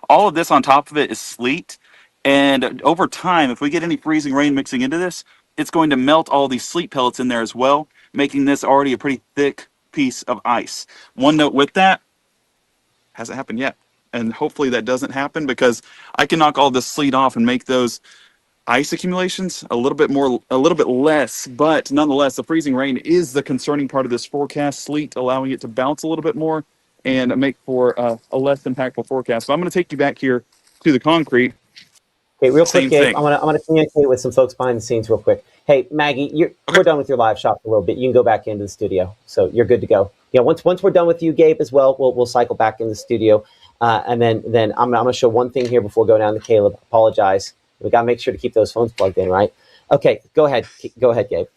All of this on top of it is sleet. And over time, if we get any freezing rain mixing into this, it's going to melt all these sleet pellets in there as well, making this already a pretty thick piece of ice. One note with that, hasn't happened yet. And hopefully that doesn't happen because I can knock all this sleet off and make those ice accumulations a little bit less, but nonetheless, the freezing rain is the concerning part of this forecast. Sleet allowing it to bounce a little bit more and make for a less impactful forecast. So I'm going to take you back here to the concrete. Okay, real quick, Same Gabe. thing. I'm gonna communicate with some folks behind the scenes real quick. Hey, Maggie, Okay. we're done with your live shot for a little bit. You can go back into the studio, so you're good to go. Yeah, once we're done with you, Gabe, as well, we'll cycle back in the studio, and then I'm gonna show one thing here before going down to Caleb. Apologize. We gotta make sure to keep those phones plugged in, right? Okay, go ahead. Go ahead, Gabe.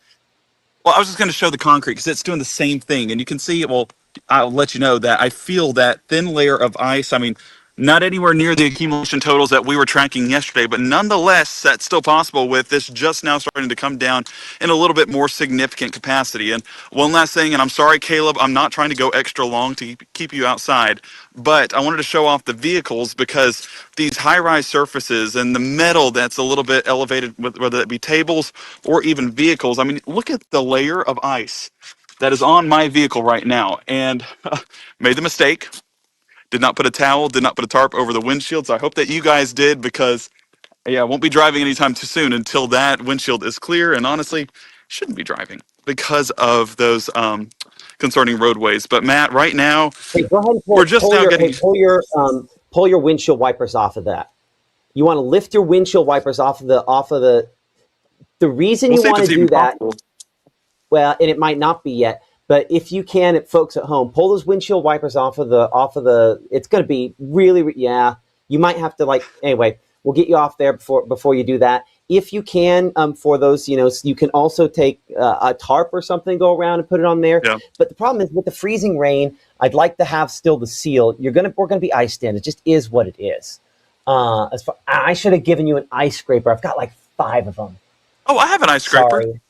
Well, I was just going to show the concrete because it's doing the same thing. And you can see, well, I'll let you know that I feel that thin layer of ice. I mean, not anywhere near the accumulation totals that we were tracking yesterday, but nonetheless, that's still possible with this just now starting to come down in a little bit more significant capacity. And one last thing, and I'm sorry, Caleb, I'm not trying to go extra long to keep you outside, but I wanted to show off the vehicles because these high-rise surfaces and the metal that's a little bit elevated, whether it be tables or even vehicles. I mean, look at the layer of ice that is on my vehicle right now. And made the mistake, did not put a towel, did not put a tarp over the windshield. So I hope that you guys did because, yeah, I won't be driving anytime too soon until that windshield is clear. And honestly, shouldn't be driving because of those concerning roadways. But Matt, right now, Hey, go ahead and we're just now getting. pull your windshield wipers off of that. You want to lift your windshield wipers off of the. The reason We'll you see if want it's to even do that, possible. well, and it might not be yet, but if you can, folks at home, pull those windshield wipers off of the. It's going to be really, yeah. You might have to anyway. We'll get you off there before you do that. If you can, for those, you can also take a tarp or something, go around and put it on there. Yeah. But the problem is with the freezing rain, I'd like to have still the seal. We're gonna be iced in. It just is what it is. I should have given you an ice scraper. I've got like 5 of them. Oh, I have an ice scraper. Sorry.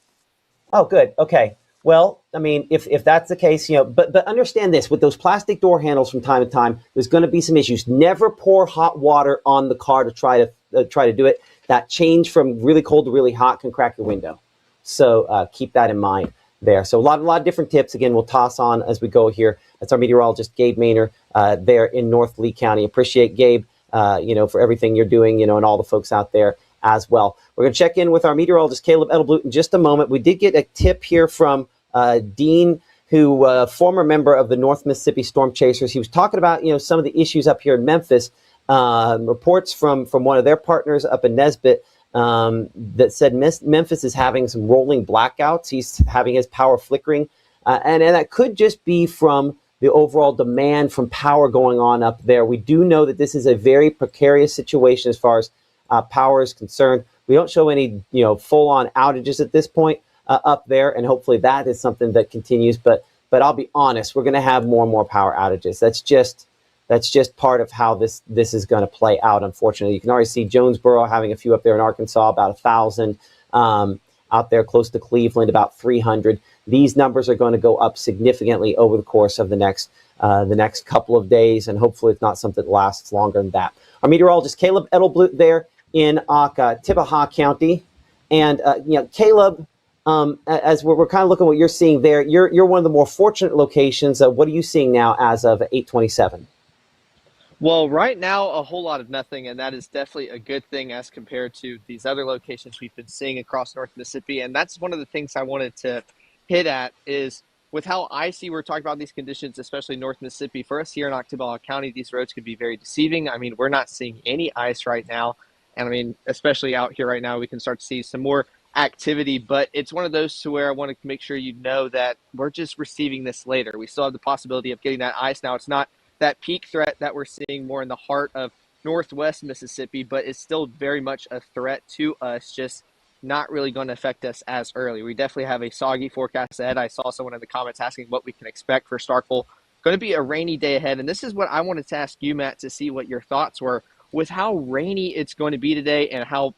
Oh, good. Okay. Well, I mean, if that's the case, but understand this: with those plastic door handles, from time to time, there's going to be some issues. Never pour hot water on the car to try to do it. That change from really cold to really hot can crack your window. So keep that in mind there. So a lot of different tips. Again, we'll toss on as we go here. That's our meteorologist Gabe Maynor there in North Lee County. Appreciate Gabe, for everything you're doing, and all the folks out there as well. We're going to check in with our meteorologist Caleb Edelblut in just a moment. We did get a tip here from Dean, who former member of the North Mississippi Storm Chasers. He was talking about some of the issues up here in Memphis. Reports from one of their partners up in Nesbitt that said Memphis is having some rolling blackouts. He's having his power flickering, and that could just be from the overall demand from power going on up there. We do know that this is a very precarious situation as far as power is concerned. We don't show any, full-on outages at this point up there, and hopefully that is something that continues. But I'll be honest, we're going to have more and more power outages. That's just part of how this is going to play out. Unfortunately, you can already see Jonesboro having a few up there in Arkansas, about 1,000 out there close to Cleveland, about 300. These numbers are going to go up significantly over the course of the next couple of days, and hopefully it's not something that lasts longer than that. Our meteorologist Caleb Edelblut there in Tibaha County, and Caleb, as we're kind of looking at what you're seeing there, you're one of the more fortunate locations. What are you seeing now as of 8:27? Well, right now, a whole lot of nothing, and that is definitely a good thing as compared to these other locations we've been seeing across North Mississippi. And that's one of the things I wanted to hit at is with how icy we're talking about these conditions, especially North Mississippi. For us here in Oktibbeha County, these roads can be very deceiving. I mean, we're not seeing any ice right now. And I mean, especially out here right now, we can start to see some more activity, but it's one of those to where I want to make sure you know that we're just receiving this later. We still have the possibility of getting that ice. Now, it's not that peak threat that we're seeing more in the heart of Northwest Mississippi, but it's still very much a threat to us, just not really going to affect us as early. We definitely have a soggy forecast ahead. I saw someone in the comments asking what we can expect for Starkville. Going to be a rainy day ahead, and this is what I wanted to ask you, Matt, to see what your thoughts were with how rainy it's going to be today and how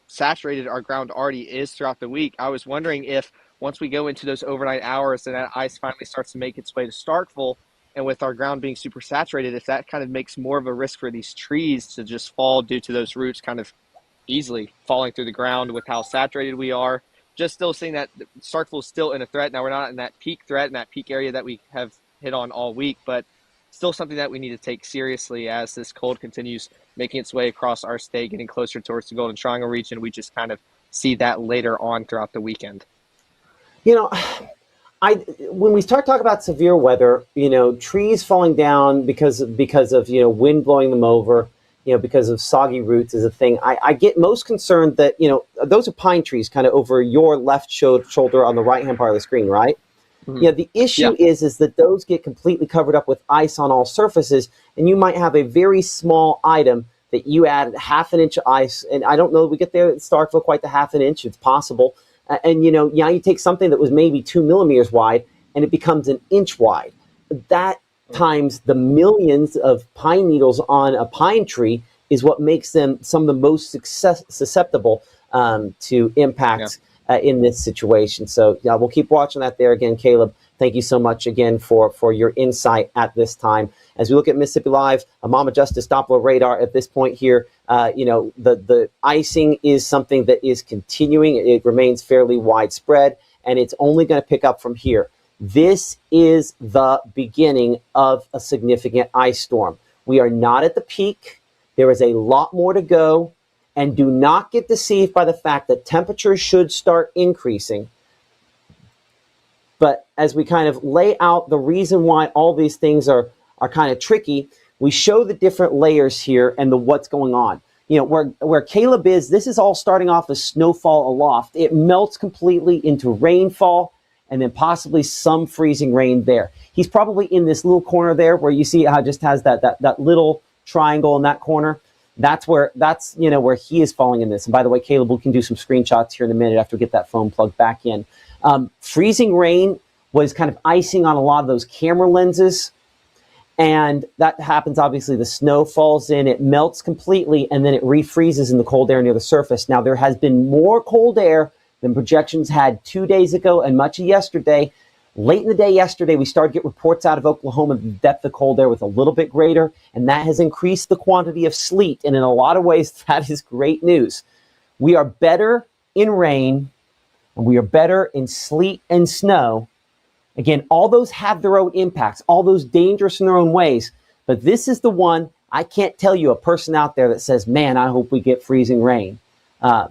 saturated our ground already is throughout the week. I was wondering if once we go into those overnight hours and that ice finally starts to make its way to Starkville, And with our ground being super saturated, if that kind of makes more of a risk for these trees to just fall due to those roots kind of easily falling through the ground with how saturated we are, just still seeing that Starkville is still in a threat. Now we're not in that peak threat, in that peak area that we have hit on all week, but still something that we need to take seriously as this cold continues making its way across our state, getting closer towards the Golden Triangle region. We just kind of see that later on throughout the weekend. You know, when we start talking about severe weather, trees falling down because of wind blowing them over, because of soggy roots is a thing. I get most concerned that those are pine trees, kind of over your left shoulder on the right hand part of the screen, right? Mm-hmm. The issue is that those get completely covered up with ice on all surfaces, and you might have a very small item that you add half an inch of ice, and I don't know that we get there at Starkville quite the half an inch. It's possible. And you take something that was maybe 2 millimeters wide and it becomes an inch wide. That times the millions of pine needles on a pine tree is what makes them some of the most susceptible to impacts in this situation. So we'll keep watching that there. Again, Caleb, thank you so much again for your insight at this time. As we look at Mississippi Live, a Mama Justice Doppler radar at this point here, the icing is something that is continuing. It remains fairly widespread, and it's only going to pick up from here. This is the beginning of a significant ice storm. We are not at the peak. There is a lot more to go, and do not get deceived by the fact that temperatures should start increasing. But as we kind of lay out the reason why all these things are kind of tricky, we show the different layers here and what's going on. Where Caleb is, this is all starting off as snowfall aloft. It melts completely into rainfall and then possibly some freezing rain there. He's probably in this little corner there where you see how it just has that little triangle in that corner. That's where he is falling in this. And by the way, Caleb, we can do some screenshots here in a minute after we get that phone plugged back in. Freezing rain was kind of icing on a lot of those camera lenses. And that happens, obviously, the snow falls in, it melts completely, and then it refreezes in the cold air near the surface. Now, there has been more cold air than projections had 2 days ago and much of yesterday. Late in the day yesterday, we started to get reports out of Oklahoma that the depth of cold air was a little bit greater, and that has increased the quantity of sleet. And in a lot of ways, that is great news. We are better in rain, and we are better in sleet and snow. Again, all those have their own impacts, all those dangerous in their own ways. But this is the one, I can't tell you a person out there that says, man, I hope we get freezing rain.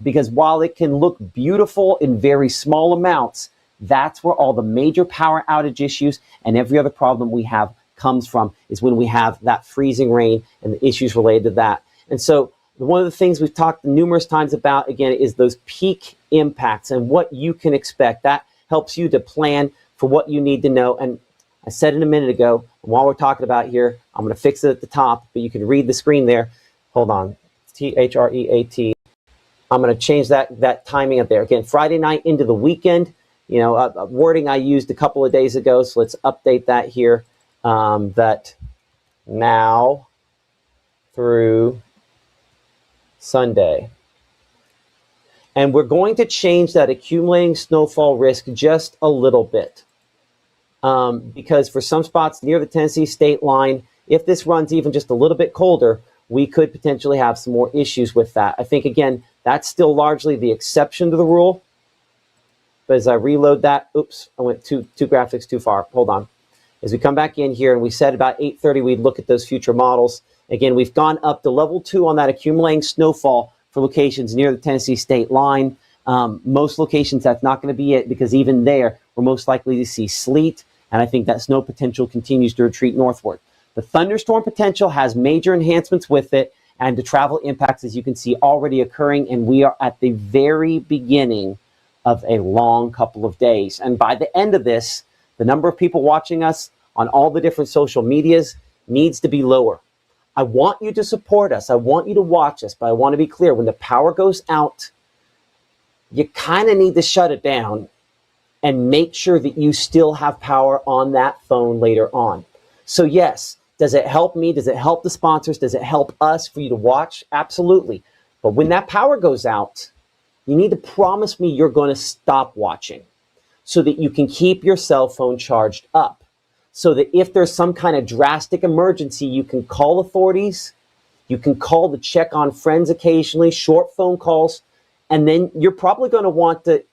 Because while it can look beautiful in very small amounts, that's where all the major power outage issues and every other problem we have comes from, is when we have that freezing rain and the issues related to that. And so one of the things we've talked numerous times about, again, is those peak impacts and what you can expect. That helps you to plan for what you need to know. And I said it a minute ago, and while we're talking about here, I'm going to fix it at the top, but you can read the screen there. Hold on. THREAT. I'm going to change that timing up there. Again, Friday night into the weekend, wording I used a couple of days ago, so let's update that here. That now through Sunday. And we're going to change that accumulating snowfall risk just a little bit. Because for some spots near the Tennessee state line, if this runs even just a little bit colder, we could potentially have some more issues with that. I think, again, that's still largely the exception to the rule. But as I reload that, oops, I went two graphics too far. Hold on. As we come back in here, and we said about 8:30 we'd look at those future models. Again, we've gone up to level 2 on that accumulating snowfall for locations near the Tennessee state line. Most locations, that's not going to be it, because even there, we're most likely to see sleet. And I think that snow potential continues to retreat northward. The thunderstorm potential has major enhancements with it, and the travel impacts, as you can see, already occurring. And we are at the very beginning of a long couple of days. And by the end of this, the number of people watching us on all the different social medias needs to be lower. I want you to support us. I want you to watch us, but I want to be clear. When the power goes out, you kind of need to shut it down and make sure that you still have power on that phone later on. So yes, does it help me? Does it help the sponsors? Does it help us for you to watch? Absolutely. But when that power goes out, you need to promise me you're going to stop watching so that you can keep your cell phone charged up. so that if there's some kind of drastic emergency, you can call authorities, you can call to check on friends occasionally, short phone calls, and then you're probably going to want to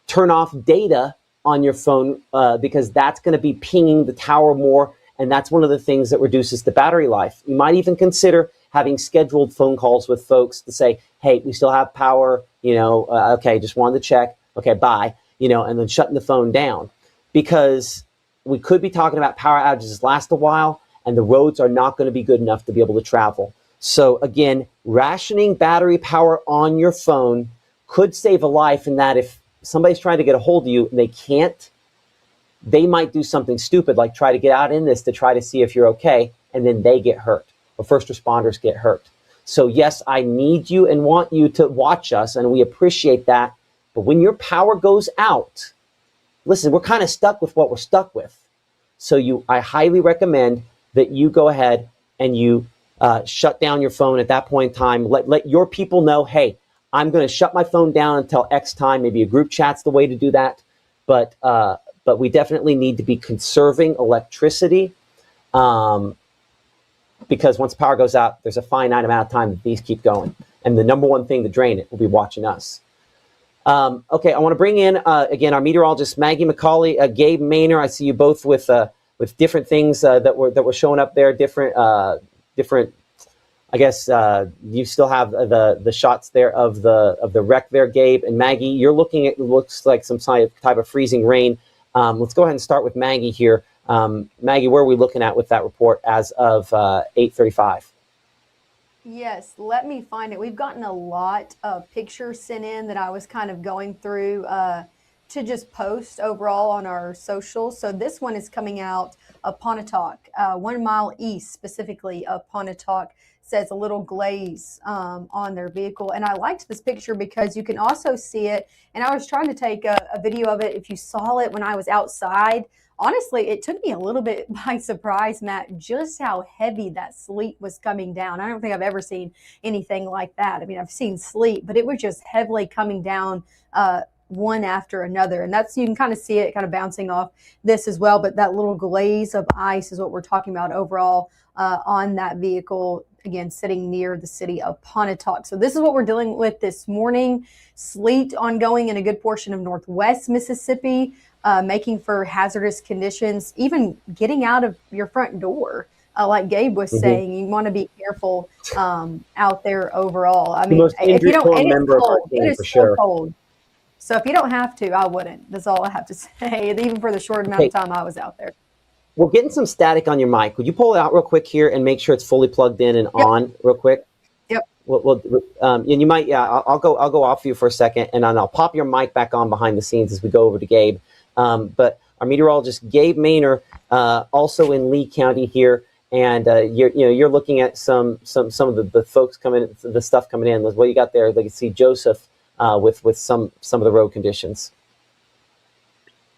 turn off data on your phone because that's going to be pinging the tower more, and that's one of the things that reduces the battery life. You might even consider having scheduled phone calls with folks to say, hey, we still have power, okay, just wanted to check, okay, bye, and then shutting the phone down. Because we could be talking about power outages last a while, and the roads are not going to be good enough to be able to travel. So again, rationing battery power on your phone could save a life in that if somebody's trying to get a hold of you and they can't, they might do something stupid like try to get out in this to try to see if you're okay, and then they get hurt, or first responders get hurt. So yes, I need you and want you to watch us, and we appreciate that. But when your power goes out, listen, we're kind of stuck with what we're stuck with. So I highly recommend that you go ahead and you shut down your phone at that point in time. Let your people know, hey, I'm going to shut my phone down until X time. Maybe a group chat's the way to do that. But we definitely need to be conserving electricity because once power goes out, there's a finite amount of time that these keep going. And the number one thing to drain it will be watching us. Okay, I want to bring in, again, our meteorologist, Maggie McCauley, Gabe Maynor. I see you both with different things that were showing up there, different. I guess you still have the shots there of the wreck there, Gabe and Maggie. You're looking at, it looks like some type of freezing rain. Let's go ahead and start with Maggie here. Maggie, where are we looking at with that report as of 8:35? Yes, let me find it. We've gotten a lot of pictures sent in that I was kind of going through to just post overall on our socials. So this one is coming out of Pontotoc, 1 mile east specifically of Pontotoc. Says a little glaze on their vehicle. And I liked this picture because you can also see it. And I was trying to take a video of it. If you saw it when I was outside, honestly, it took me a little bit by surprise, Matt, just how heavy that sleet was coming down. I don't think I've ever seen anything like that. I mean, I've seen sleet, but it was just heavily coming down one after another. And that's, you can kind of see it kind of bouncing off this as well. But that little glaze of ice is what we're talking about overall on that vehicle, again, sitting near the city of Pontotoc. So this is what we're dealing with this morning. Sleet ongoing in a good portion of northwest Mississippi, making for hazardous conditions, even getting out of your front door. Like Gabe was saying, you want to be careful out there overall. I mean, if you don't, and it's cold. It is so cold. So if you don't have to, I wouldn't. That's all I have to say, even for the short amount of time I was out there. We're getting some static on your mic. Would you pull it out real quick here and make sure it's fully plugged in and on real quick? Yep. And you might, I'll go off for you for a second, and then I'll pop your mic back on behind the scenes as we go over to Gabe. But our meteorologist Gabe Maynor, also in Lee County here, and you're looking at some of the folks coming, the stuff coming in. What you got there? Like you see Joseph with some of the road conditions.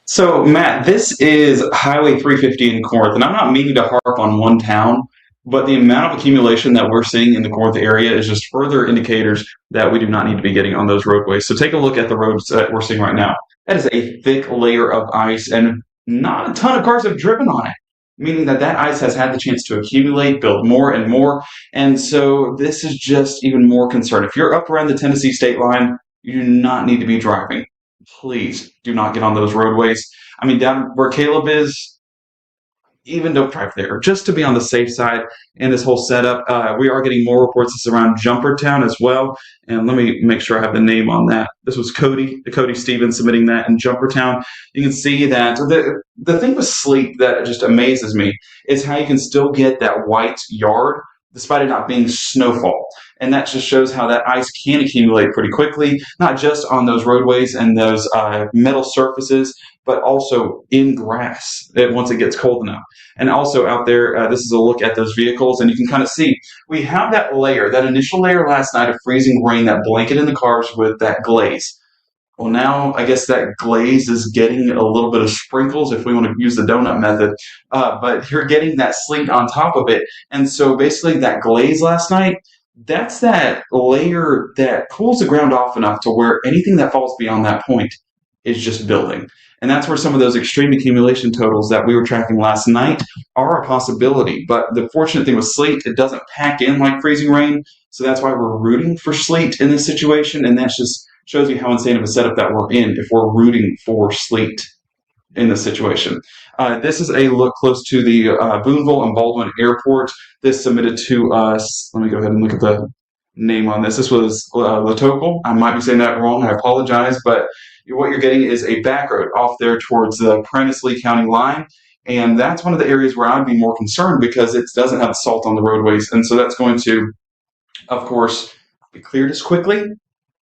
So, Matt, this is Highway 350 in Corinth, and I'm not meaning to harp on one town, but the amount of accumulation that we're seeing in the Corinth area is just further indicators that we do not need to be getting on those roadways. So take a look at the roads that we're seeing right now. That is a thick layer of ice, and not a ton of cars have driven on it, meaning that ice has had the chance to accumulate, build more and more, and so this is just even more concern. If you're up around the Tennessee state line, you do not need to be driving. Please do not get on those roadways. I mean, down where Caleb is, even don't drive there, just to be on the safe side in this whole setup. We are getting more reports. It's around Jumpertown as well. And let me make sure I have the name on that. This was Cody Stevens submitting that in Jumpertown. You can see that the thing with sleep that just amazes me is how you can still get that white yard despite it not being snowfall. And that just shows how that ice can accumulate pretty quickly, not just on those roadways and those metal surfaces, but also in grass once it gets cold enough. And also out there, this is a look at those vehicles, and you can kind of see we have that layer, that initial layer last night of freezing rain that blanketed in the cars with that glaze. Well, now I guess that glaze is getting a little bit of sprinkles if we want to use the donut method, but you're getting that sleet on top of it. And so basically that glaze last night, that's that layer that cools the ground off enough to where anything that falls beyond that point is just building. And that's where some of those extreme accumulation totals that we were tracking last night are a possibility. But the fortunate thing with sleet, it doesn't pack in like freezing rain. So that's why we're rooting for sleet in this situation. And that just shows you how insane of a setup that we're in if we're rooting for sleet in this situation. This is a look close to the Boonville and Baldwin Airport. This submitted to us. Let me go ahead and look at the name on this. This was Latocal. I might be saying that wrong. I apologize. But what you're getting is a back road off there towards the Prentice-Lee County line. And that's one of the areas where I'd be more concerned because it doesn't have salt on the roadways. And so that's going to, of course, be cleared as quickly,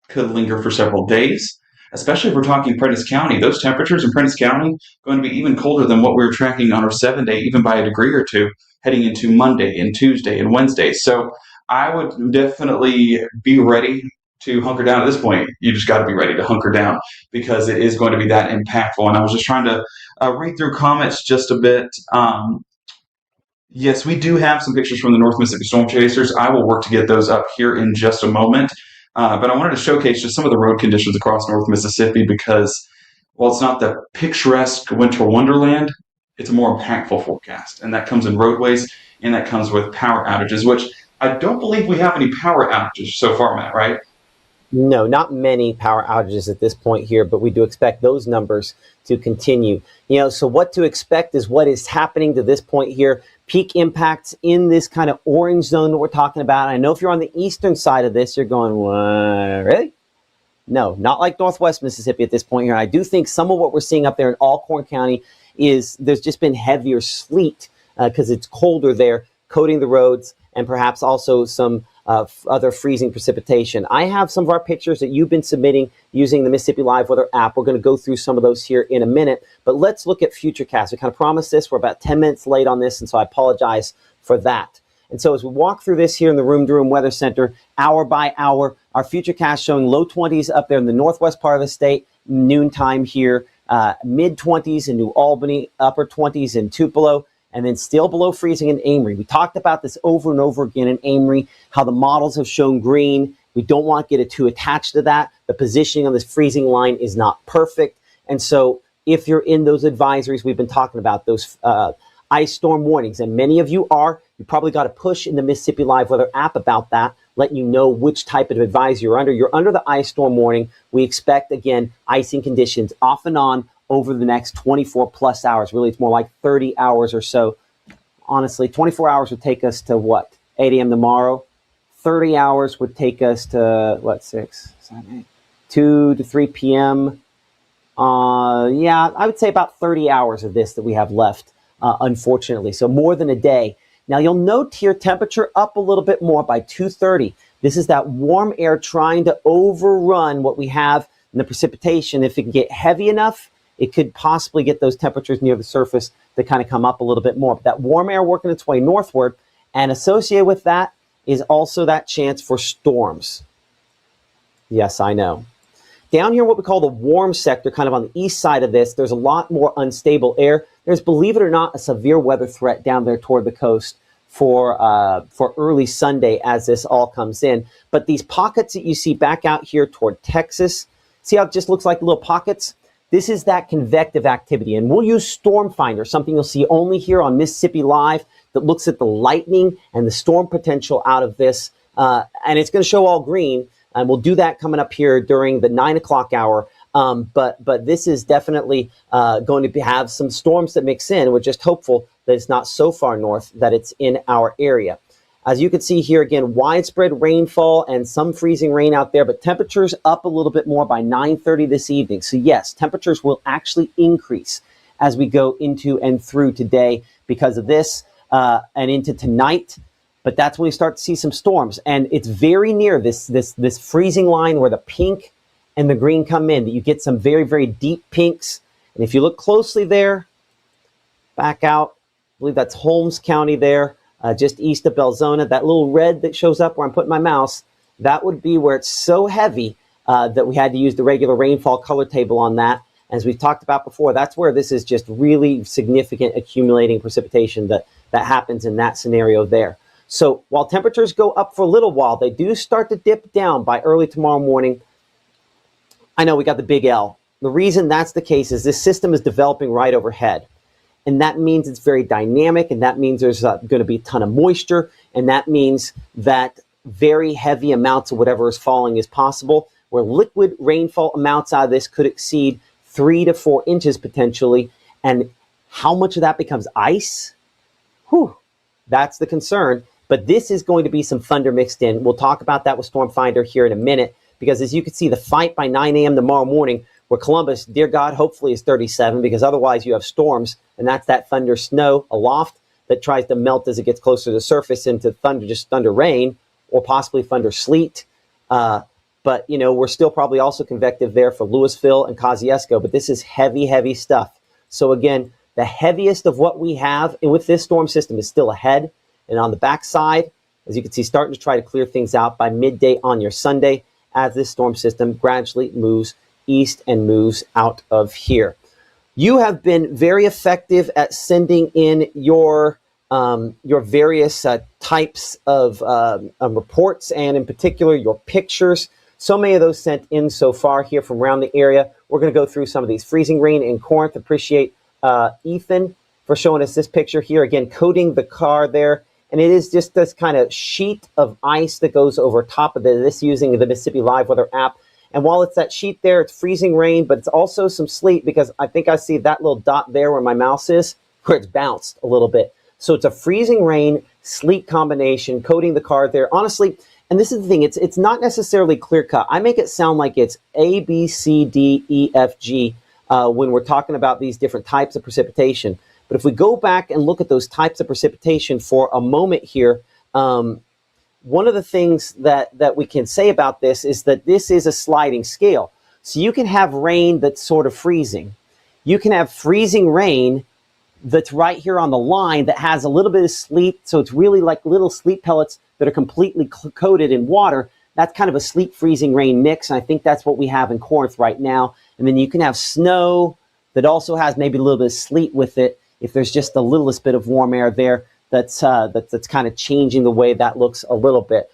could linger for several days, especially if we're talking Prentice County. Those temperatures in Prentice County are going to be even colder than what we were tracking on our 7-day, even by a degree or two, heading into Monday and Tuesday and Wednesday. So I would definitely be ready to hunker down at this point. You just got to be ready to hunker down because it is going to be that impactful. And I was just trying to read through comments just a bit. Yes, we do have some pictures from the North Mississippi Storm Chasers. I will work to get those up here in just a moment. But I wanted to showcase just some of the road conditions across North Mississippi because while it's not the picturesque winter wonderland, it's a more impactful forecast. And that comes in roadways and that comes with power outages, which I don't believe we have any power outages so far, Matt, right? No, not many power outages at this point here, but we do expect those numbers to continue. So what to expect is what is happening to this point here. Peak impacts in this kind of orange zone that we're talking about. I know if you're on the eastern side of this, you're going, what? Really? No, not like Northwest Mississippi at this point here. I do think some of what we're seeing up there in Alcorn County is there's just been heavier sleet because it's colder there, coating the roads, and perhaps also some other freezing precipitation. I have some of our pictures that you've been submitting using the Mississippi Live Weather app. We're going to go through some of those here in a minute, but let's look at Futurecast. We kind of promised this. We're about 10 minutes late on this, and so I apologize for that. And so as we walk through this here in the Room to Room Weather Center, hour by hour, our Futurecast showing low 20s up there in the northwest part of the state, noontime here, mid 20s in New Albany, upper 20s in Tupelo, and then still below freezing in Amory. We talked about this over and over again in Amory, how the models have shown green. We don't want to get too attached to that. The positioning on this freezing line is not perfect. And so if you're in those advisories we've been talking about, those ice storm warnings, and many of you are, you probably got a push in the Mississippi Live Weather app about that, letting you know which type of advisory you're under. You're under the ice storm warning. We expect, again, icing conditions off and on over the next 24 plus hours. Really, it's more like 30 hours or so. Honestly, 24 hours would take us to what? 8 a.m. tomorrow. 30 hours would take us to, what, 6, 7, 8, 2 to 3 p.m. Yeah, I would say about 30 hours of this that we have left, unfortunately. So more than a day. Now, you'll note here temperature up a little bit more by 2:30. This is that warm air trying to overrun what we have in the precipitation. If it can get heavy enough, it could possibly get those temperatures near the surface to kind of come up a little bit more. But that warm air working its way northward, and associated with that is also that chance for storms. Yes, I know. Down here, what we call the warm sector, kind of on the east side of this, there's a lot more unstable air. There's, believe it or not, a severe weather threat down there toward the coast for early Sunday as this all comes in. But these pockets that you see back out here toward Texas, see how it just looks like little pockets? This is that convective activity, and we'll use Storm Finder, something you'll see only here on Mississippi Live, that looks at the lightning and the storm potential out of this, and it's going to show all green, and we'll do that coming up here during the 9 o'clock hour. But this is definitely going to have some storms that mix in. We're just hopeful that it's not so far north that it's in our area. As you can see here, again, widespread rainfall and some freezing rain out there, but temperatures up a little bit more by 9:30 this evening. So yes, temperatures will actually increase as we go into and through today because of this and into tonight. But that's when we start to see some storms. And it's very near this freezing line where the pink and the green come in, that you get some very, very deep pinks. And if you look closely there, back out, I believe that's Holmes County there. Just east of Belzona, that little red that shows up where I'm putting my mouse, that would be where it's so heavy that we had to use the regular rainfall color table on that. As we've talked about before, that's where this is just really significant accumulating precipitation that happens in that scenario there. So while temperatures go up for a little while, they do start to dip down by early tomorrow morning. I know we got the big L. The reason that's the case is this system is developing right overhead. And that means it's very dynamic, and that means there's going to be a ton of moisture, and that means that very heavy amounts of whatever is falling is possible, where liquid rainfall amounts out of this could exceed 3 to 4 inches potentially. And how much of that becomes ice? Whew, that's the concern. But this is going to be some thunder mixed in. We'll talk about that with Storm Finder here in a minute, because as you can see, the fight by 9 a.m. tomorrow morning, where Columbus, dear God, hopefully is 37, because otherwise you have storms, and that's that thunder snow aloft that tries to melt as it gets closer to the surface into thunder, just thunder rain, or possibly thunder sleet. But, you know, we're still probably also convective there for Louisville and Kosciuszko, but this is heavy, heavy stuff. So again, the heaviest of what we have with this storm system is still ahead. And on the backside, as you can see, starting to try to clear things out by midday on your Sunday as this storm system gradually moves east and moves out of here. You have been very effective at sending in your various types of reports, and in particular your pictures. So many of those sent in so far here from around the area. We're going to go through some of these. Freezing rain in Corinth. Appreciate Ethan for showing us this picture here. Again, coating the car there. And it is just this kind of sheet of ice that goes over top of this using the Mississippi Live Weather app. And while it's that sheet there, it's freezing rain, but it's also some sleet, because I think I see that little dot there where my mouse is, where it's bounced a little bit. So it's a freezing rain, sleet combination, coating the car there. Honestly, and this is the thing, it's not necessarily clear cut. I make it sound like it's A, B, C, D, E, F, G when we're talking about these different types of precipitation. But if we go back and look at those types of precipitation for a moment here, one of the things that we can say about this is that this is a sliding scale. So you can have rain that's sort of freezing. You can have freezing rain that's right here on the line that has a little bit of sleet. So it's really like little sleet pellets that are completely coated in water. That's kind of a sleet freezing rain mix. And I think that's what we have in Corinth right now. And then you can have snow that also has maybe a little bit of sleet with it, if there's just the littlest bit of warm air there that's kind of changing the way that looks a little bit.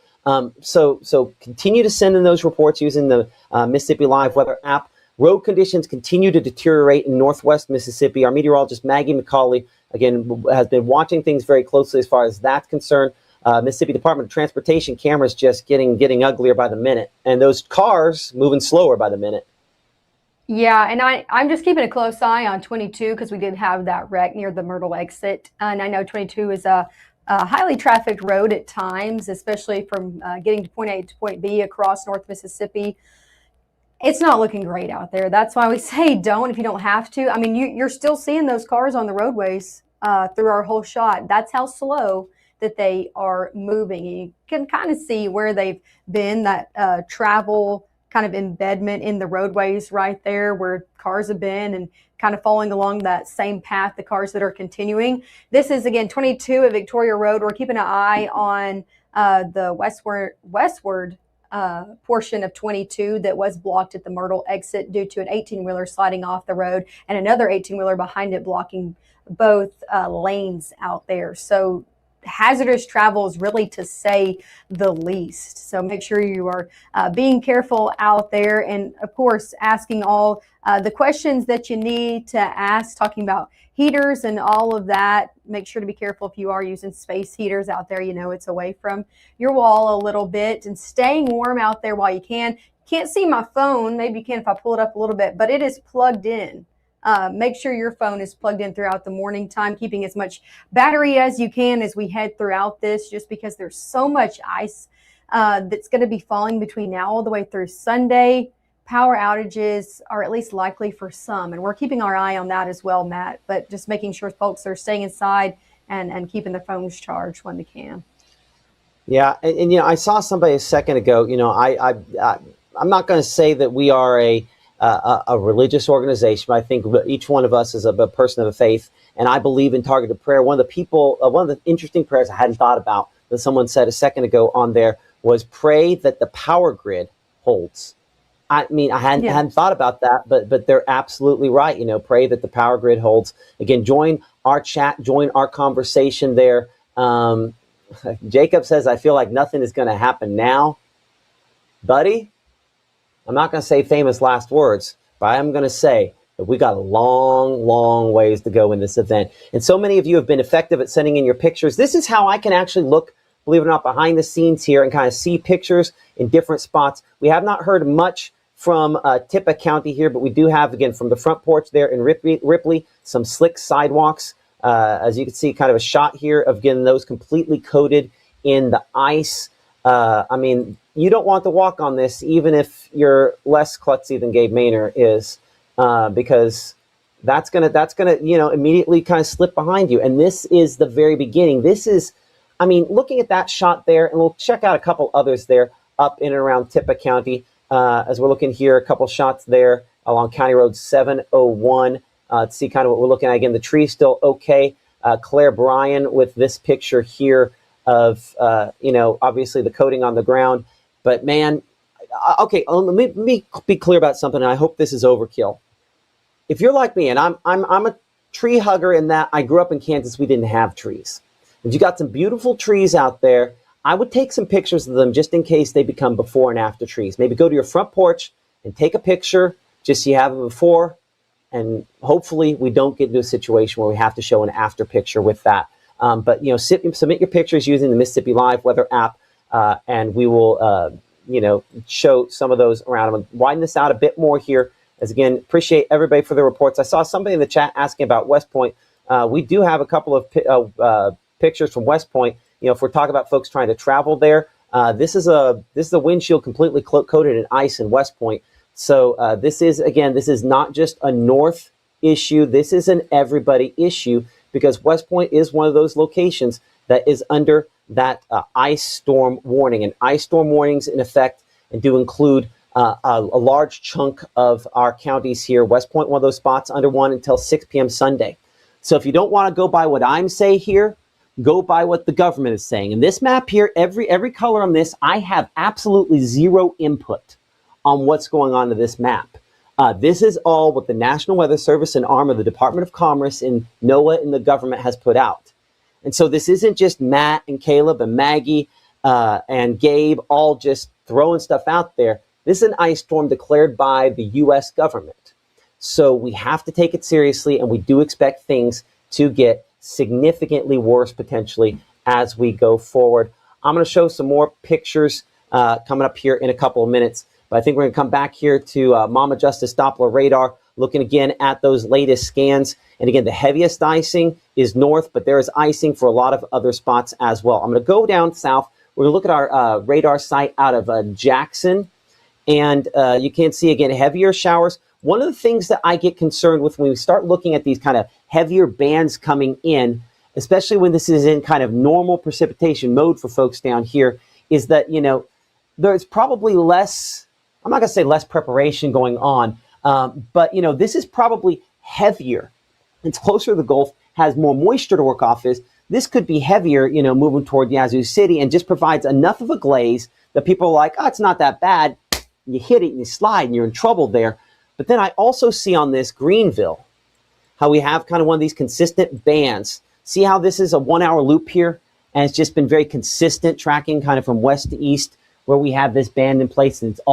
So continue to send in those reports using the Mississippi Live Weather app. Road conditions continue to deteriorate in northwest Mississippi. Our meteorologist Maggie McCauley, again, has been watching things very closely as far as that's concerned. Mississippi Department of Transportation cameras just getting uglier by the minute, and those cars moving slower by the minute. Yeah, and I'm just keeping a close eye on 22, because we did have that wreck near the Myrtle exit. And I know 22 is a highly trafficked road at times, especially from getting to point A to point B across North Mississippi. It's not looking great out there. That's why we say don't if you don't have to. I mean, you're still seeing those cars on the roadways through our whole shot. That's how slow that they are moving. You can kind of see where they've been, that travel kind of embedment in the roadways right there where cars have been, and kind of following along that same path, the cars that are continuing. This is, again, 22 at Victoria Road. We're keeping an eye on the westward portion of 22 that was blocked at the Myrtle exit due to an 18-wheeler sliding off the road and another 18-wheeler behind it blocking both lanes out there. So hazardous travel is really, to say the least. So make sure you are being careful out there, and of course asking all the questions that you need to ask, talking about heaters and all of that. Make sure to be careful if you are using space heaters out there. You know, it's away from your wall a little bit, and staying warm out there while you can. Can't see my phone. Maybe you can if I pull it up a little bit, but it is plugged in. Make sure your phone is plugged in throughout the morning time, keeping as much battery as you can as we head throughout this, just because there's so much ice that's going to be falling between now all the way through Sunday. Power outages are at least likely for some, and we're keeping our eye on that as well, Matt, but just making sure folks are staying inside and keeping their phones charged when they can. Yeah, and you know, I saw somebody a second ago. You know, I'm not going to say that we are a religious organization, but I think each one of us is a person of a faith, and I believe in targeted prayer. One of the interesting prayers I hadn't thought about that someone said a second ago on there was pray that the power grid holds. I mean, I hadn't thought about that, but they're absolutely right. You know, pray that the power grid holds. Again, join our chat, join our conversation there. Jacob says, I feel like nothing is going to happen now. Buddy, I'm not going to say famous last words, but I'm going to say that we got a long, long ways to go in this event. And so many of you have been effective at sending in your pictures. This is how I can actually look, believe it or not, behind the scenes here and kind of see pictures in different spots. We have not heard much from Tippah County here, but we do have, again, from the front porch there in Ripley, some slick sidewalks. As you can see, kind of a shot here of getting those completely coated in the ice. I mean, you don't want to walk on this, even if you're less klutzy than Gabe Maynor is, because that's gonna immediately kind of slip behind you. And this is the very beginning. This is, I mean, looking at that shot there, and we'll check out a couple others there up in and around Tippah County. As we're looking here, a couple shots there along County Road 701 to see kind of what we're looking at. Again, the tree's still okay. Claire Bryan with this picture here of, obviously the coating on the ground. But man, okay, let me be clear about something, and I hope this is overkill. If you're like me, and I'm a tree hugger in that I grew up in Kansas, we didn't have trees. If you got some beautiful trees out there, I would take some pictures of them just in case they become before and after trees. Maybe go to your front porch and take a picture just so you have it before, and hopefully we don't get into a situation where we have to show an after picture with that. But submit your pictures using the Mississippi Live weather app, and we will show some of those around. I'm going to widen this out a bit more here. As again, appreciate everybody for the reports. I saw somebody in the chat asking about West Point. We do have a couple of pictures from West Point. If we're talking about folks trying to travel there, this is a windshield completely coated in ice in West Point. So this is not just a North issue. This is an everybody issue, because West Point is one of those locations that is under that ice storm warning. And ice storm warnings in effect and do include a large chunk of our counties here. West Point, one of those spots under one until 6 p.m. Sunday. So if you don't want to go by what I'm saying here, go by what the government is saying. And this map here, every color on this, I have absolutely zero input on what's going on to this map. This is all what the National Weather Service, an arm of the Department of Commerce and NOAA and the government, has put out. And so this isn't just Matt and Caleb and Maggie and Gabe all just throwing stuff out there. This is an ice storm declared by the U.S. government. So we have to take it seriously, and we do expect things to get significantly worse potentially as we go forward. I'm going to show some more pictures coming up here in a couple of minutes, but I think we're going to come back here to Mama Justice Doppler radar, looking again at those latest scans. And again, the heaviest icing is north, but there is icing for a lot of other spots as well. I'm going to go down south. We're going to look at our radar site out of Jackson, and you can see again heavier showers. One of the things that I get concerned with when we start looking at these kind of heavier bands coming in, especially when this is in kind of normal precipitation mode for folks down here, is that, there's probably less, I'm not going to say less preparation going on, but, this is probably heavier. It's closer to the Gulf, has more moisture to work off is. This could be heavier, moving toward Yazoo City, and just provides enough of a glaze that people are like, oh, it's not that bad. You hit it and you slide and you're in trouble there. But then I also see on this Greenville how we have kind of one of these consistent bands. See how this is a 1 hour loop here? And it's just been very consistent tracking kind of from west to east, where we have this band in place, and it's all